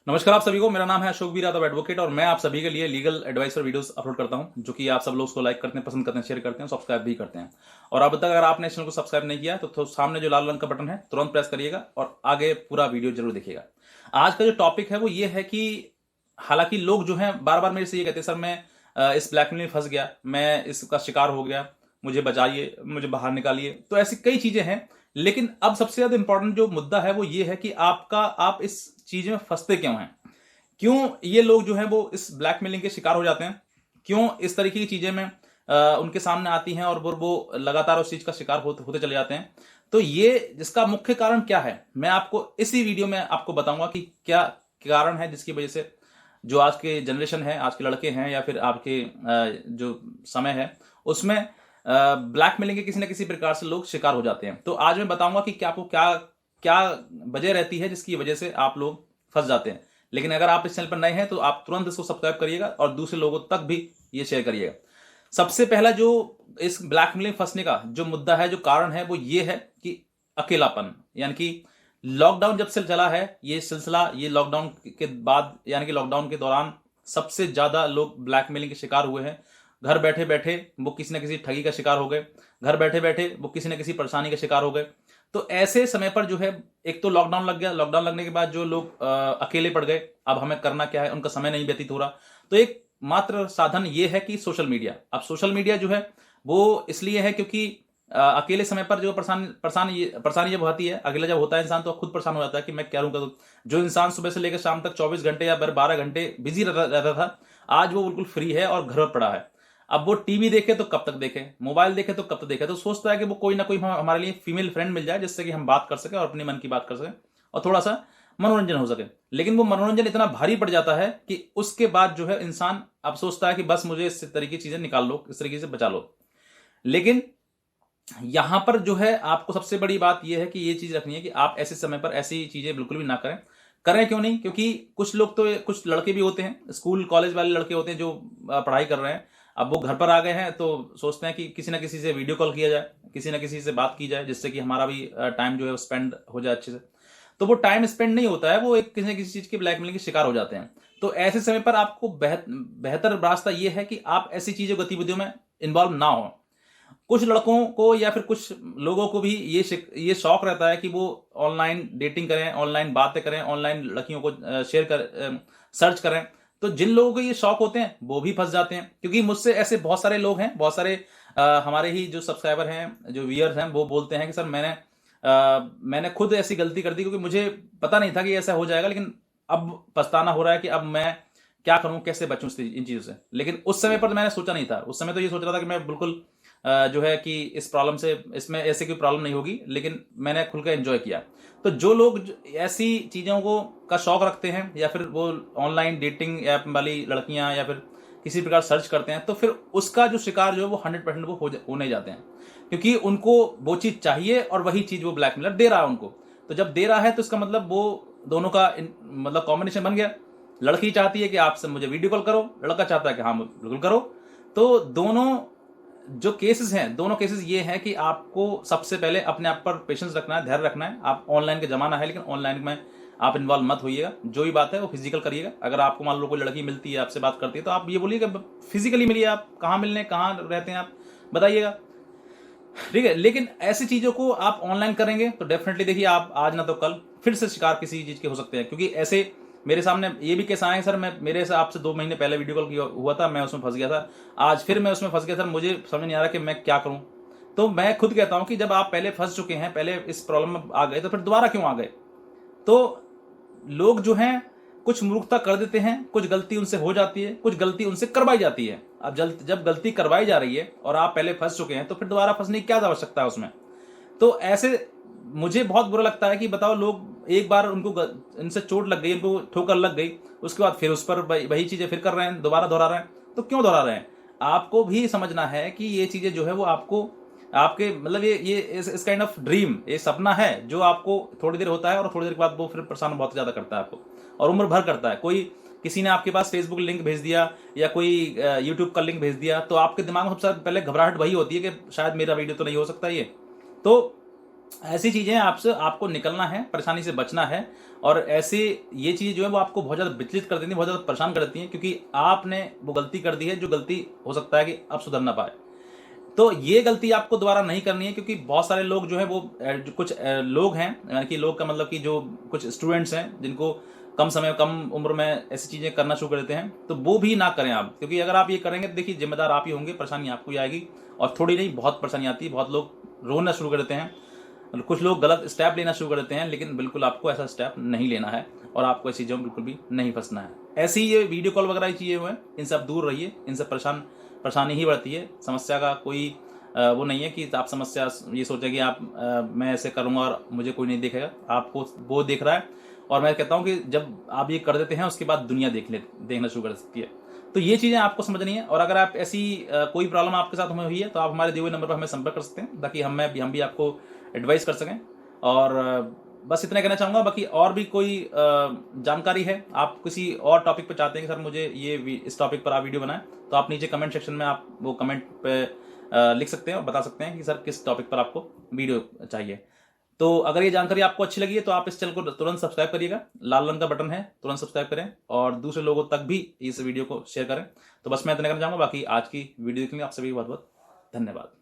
नमस्कार आप सभी को। मेरा नाम है अशोक वीर यादव एडवोकेट और मैं आप सभी के लिए लीगल एडवाइस और वीडियोस अपलोड करता हूं, जो कि आप सब लोग उसको लाइक करते हैं, पसंद करते हैं, शेयर करते हैं, सब्सक्राइब भी करते हैं। और अब तक अगर आपने इस चैनल को सब्सक्राइब नहीं किया है तो सामने जो लाल रंग का बटन है तुरंत प्रेस करिएगा और आगे पूरा वीडियो जरूर देखिएगा। आज का जो टॉपिक है वो ये है कि हालांकि लोग जो है बार बार मेरे से ये कहते हैं, सर मैं इस ब्लैकमेल में फंस गया, मैं इसका शिकार हो गया, मुझे बचाइए, मुझे बाहर निकालिए। तो ऐसी कई चीजें हैं, लेकिन अब सबसे ज्यादा इंपॉर्टेंट जो मुद्दा है वो ये है कि आप इस चीज में फंसते क्यों हैं, क्यों ये लोग जो हैं वो इस ब्लैकमेलिंग के शिकार हो जाते हैं, क्यों इस तरीके की चीजें में उनके सामने आती हैं और वो लगातार उस चीज का शिकार होते चले जाते हैं। तो ये जिसका मुख्य कारण क्या है, मैं आपको इसी वीडियो में आपको बताऊंगा कि क्या कारण है जिसकी वजह से जो आज के जनरेशन है, आज के लड़के हैं या फिर आपके जो समय है उसमें ब्लैकमेलिंग के किसी न किसी प्रकार से लोग शिकार हो जाते हैं। तो आज मैं बताऊंगा कि क्या आपको क्या क्या वजह रहती है जिसकी वजह से आप लोग फंस जाते हैं। लेकिन अगर आप इस चैनल पर नए हैं तो आप तुरंत इसको सब्सक्राइब करिएगा और दूसरे लोगों तक भी ये शेयर करिएगा। सबसे पहला जो इस ब्लैकमेलिंग फंसने का जो मुद्दा है, जो कारण है, वो ये है कि अकेलापन। यानी कि लॉकडाउन जब से चला है ये सिलसिला, ये लॉकडाउन के बाद यानी कि लॉकडाउन के दौरान सबसे ज्यादा लोग ब्लैकमेलिंग के शिकार हुए हैं। घर बैठे बैठे वो किसी न किसी ठगी का शिकार हो गए, घर बैठे बैठे वो किसी न किसी परेशानी का शिकार हो गए। तो ऐसे समय पर जो है, एक तो लॉकडाउन लग गया, लॉकडाउन लगने के बाद जो लोग अकेले पड़ गए, अब हमें करना क्या है, उनका समय नहीं व्यतीत हो रहा। तो एक मात्र साधन ये है कि सोशल मीडिया। अब सोशल मीडिया जो है वो इसलिए है क्योंकि अकेले समय पर जो परेशानी जब होती है, अकेला जब होता है इंसान तो खुद परेशान हो जाता है कि मैं क्या करूं। जो इंसान सुबह से लेकर शाम तक 24 घंटे या 12 घंटे बिजी रहता था, आज वो बिल्कुल फ्री है और घर पर पड़ा है। अब वो टीवी देखे तो कब तक देखे, मोबाइल देखे तो कब तक देखे, तो सोचता है कि वो कोई ना कोई हमारे लिए फीमेल फ्रेंड मिल जाए जिससे कि हम बात कर सके और अपने मन की बात कर सके और थोड़ा सा मनोरंजन हो सके। लेकिन वो मनोरंजन इतना भारी पड़ जाता है कि उसके बाद जो है इंसान अब सोचता है कि बस मुझे इस तरीके की चीजें निकाल लो, इस तरीके से बचा लो। लेकिन यहां पर जो है आपको सबसे बड़ी बात यह है कि ये चीज रखनी है कि आप ऐसे समय पर ऐसी चीजें बिल्कुल भी ना करें। करें क्यों नहीं? क्योंकि कुछ लोग तो, कुछ लड़के भी होते हैं, स्कूल कॉलेज वाले लड़के होते हैं जो पढ़ाई कर रहे हैं, अब वो घर पर आ गए हैं तो सोचते हैं कि किसी ना किसी से वीडियो कॉल किया जाए, किसी ना किसी से बात की जाए जिससे कि हमारा भी टाइम जो है स्पेंड हो जाए अच्छे से। तो वो टाइम स्पेंड नहीं होता है, वो एक किसी न किसी चीज के ब्लैकमेलिंग के शिकार हो जाते हैं। तो ऐसे समय पर आपको बेहतर रास्ता ये है कि आप ऐसी चीजों गतिविधियों में इन्वॉल्व ना हो। कुछ लड़कों को या फिर कुछ लोगों को भी ये शौक रहता है कि वो ऑनलाइन डेटिंग करें, ऑनलाइन बातें करें, ऑनलाइन लड़कियों को सर्च करें। तो जिन लोगों को ये शौक होते हैं वो भी फंस जाते हैं, क्योंकि मुझसे ऐसे बहुत सारे लोग हैं, बहुत सारे हमारे ही जो सब्सक्राइबर हैं, जो व्यूअर्स हैं, वो बोलते हैं कि सर मैंने खुद ऐसी गलती कर दी क्योंकि मुझे पता नहीं था कि ऐसा हो जाएगा, लेकिन अब पछताना हो रहा है कि अब मैं क्या करूं, कैसे बचूं इन चीजों से। लेकिन उस समय पर मैंने सोचा नहीं था, उस समय तो ये सोच रहा था कि मैं बिल्कुल जो है कि इस प्रॉब्लम से, इसमें ऐसे कोई प्रॉब्लम नहीं होगी, लेकिन मैंने खुलकर एंजॉय किया। तो जो लोग ऐसी चीजों को का शौक रखते हैं या फिर वो ऑनलाइन डेटिंग ऐप वाली लड़कियां या फिर किसी प्रकार सर्च करते हैं, तो फिर उसका जो शिकार जो है वो 100% वो होने जाते हैं, क्योंकि उनको वो चीज चाहिए और वही चीज वो ब्लैकमेलर दे रहा है उनको। तो जब दे रहा है तो इसका मतलब वो दोनों का मतलब कॉम्बिनेशन बन गया। लड़की चाहती है कि आपसे मुझे वीडियो कॉल करो, लड़का चाहता है कि हाँ बिल्कुल करो। तो दोनों जो केसेस हैं, दोनों केसेस ये हैं कि आपको सबसे पहले अपने आप पर पेशेंस रखना है, धैर्य रखना है। आप ऑनलाइन का जमाना है, लेकिन ऑनलाइन में आप इन्वॉल्व मत होइएगा। जो भी बात है वो फिजिकल करिएगा। अगर आपको मान लो कोई लड़की मिलती है, आपसे बात करती है, तो आप ये बोलिएगा फिजिकली मिलिए। आप कहाँ मिलने, कहाँ रहते हैं, आप बताइएगा, ठीक है। लेकिन ऐसी चीजों को आप ऑनलाइन करेंगे तो डेफिनेटली देखिए आप आज ना तो कल फिर से शिकार किसी चीज के हो सकते हैं। क्योंकि ऐसे मेरे सामने ये भी केस आए सर, मैं मेरे से आपसे 2 महीने पहले वीडियो कॉल हुआ था, मैं उसमें फंस गया था, आज फिर मैं उसमें फंस गया सर, मुझे समझ नहीं आ रहा कि मैं क्या करूं। तो मैं खुद कहता हूं कि जब आप पहले फंस चुके हैं, पहले इस प्रॉब्लम में आ गए, तो फिर दोबारा क्यों आ गए? तो लोग जो हैं कुछ मूर्खता कर देते हैं, कुछ गलती उनसे हो जाती है, कुछ गलती उनसे करवाई जाती है। अब जब गलती करवाई जा रही है और आप पहले फंस चुके हैं, तो फिर दोबारा फंसने की क्या आवश्यकता है उसमें? तो ऐसे मुझे बहुत बुरा लगता है कि बताओ, लोग एक बार उनको इनसे चोट लग गई, उनको ठोकर लग गई, उसके बाद फिर उस पर वही चीजें फिर कर रहे हैं, दोबारा दोहरा रहे हैं। तो क्यों दोहरा रहे हैं? आपको भी समझना है कि ये चीजें जो है वो आपको, आपके मतलब ये इस काइंड ऑफ ड्रीम, ये सपना है जो आपको थोड़ी देर होता है और थोड़ी देर के बाद वो फिर परेशान बहुत ज्यादा करता है आपको, और उम्र भर करता है। कोई किसी ने आपके पास फेसबुक लिंक भेज दिया या कोई यूट्यूब का लिंक भेज दिया, तो आपके दिमाग में सबसे पहले घबराहट वही होती है कि शायद मेरा वीडियो तो नहीं हो सकता ये। तो ऐसी चीज़ें आपसे आपको निकलना है, परेशानी से बचना है। और ऐसे ये चीज़ जो है वो आपको बहुत ज़्यादा विचलित कर देती है, बहुत ज़्यादा परेशान कर देती हैं, क्योंकि आपने वो गलती कर दी है जो गलती हो सकता है कि अब सुधर ना पाए। तो ये गलती आपको दोबारा नहीं करनी है, क्योंकि बहुत सारे लोग जो है वो जो कुछ लोग हैं, यानी कि लोग का मतलब कि जो कुछ स्टूडेंट्स हैं जिनको कम समय कम उम्र में ऐसी चीज़ें करना शुरू कर देते हैं, तो वो भी ना करें आप। क्योंकि अगर आप ये करेंगे तो देखिए जिम्मेदार आप ही होंगे, परेशानी आपको ही आएगी। और थोड़ी नहीं, बहुत परेशानी आती है। बहुत लोग रोना शुरू कर देते हैं, कुछ लोग गलत स्टेप लेना शुरू कर देते हैं, लेकिन बिल्कुल आपको ऐसा स्टेप नहीं लेना है और आपको ऐसी चीज़ों में बिल्कुल भी नहीं फंसना है। ऐसी ये वीडियो कॉल वगैरह चीज़ें हुए हैं, इनसे आप दूर रहिए। इनसे परेशानी ही बढ़ती है। समस्या का कोई वो नहीं है कि आप समस्या ये सोचें कि आप मैं ऐसे करूँगा और मुझे कोई नहीं देखेगा, आपको वो देख रहा है। और मैं कहता हूँ कि जब आप ये कर देते हैं उसके बाद दुनिया देखना शुरू कर सकती है। तो ये चीज़ें आपको समझनी है। और अगर आप ऐसी कोई प्रॉब्लम आपके साथ हमें हुई है तो आप हमारे दिए हुए नंबर पर हमें संपर्क कर सकते हैं, ताकि हम भी आपको एडवाइस कर सकें। और बस इतना कहना चाहूँगा। बाकी और भी कोई जानकारी है, आप किसी और टॉपिक पे चाहते हैं कि सर मुझे इस टॉपिक पर आप वीडियो बनाएं, तो आप नीचे कमेंट सेक्शन में आप वो कमेंट पे लिख सकते हैं और बता सकते हैं कि सर किस टॉपिक पर आपको वीडियो चाहिए। तो अगर ये जानकारी आपको अच्छी लगी है तो आप इस चैनल को तुरंत सब्सक्राइब करिएगा, लाल रंग का बटन है, तुरंत सब्सक्राइब करें और दूसरे लोगों तक भी इस वीडियो को शेयर करें। तो बस मैं इतना कहना चाहूँगा। बाकी आज की वीडियो देखने के लिए आप सभी बहुत बहुत धन्यवाद।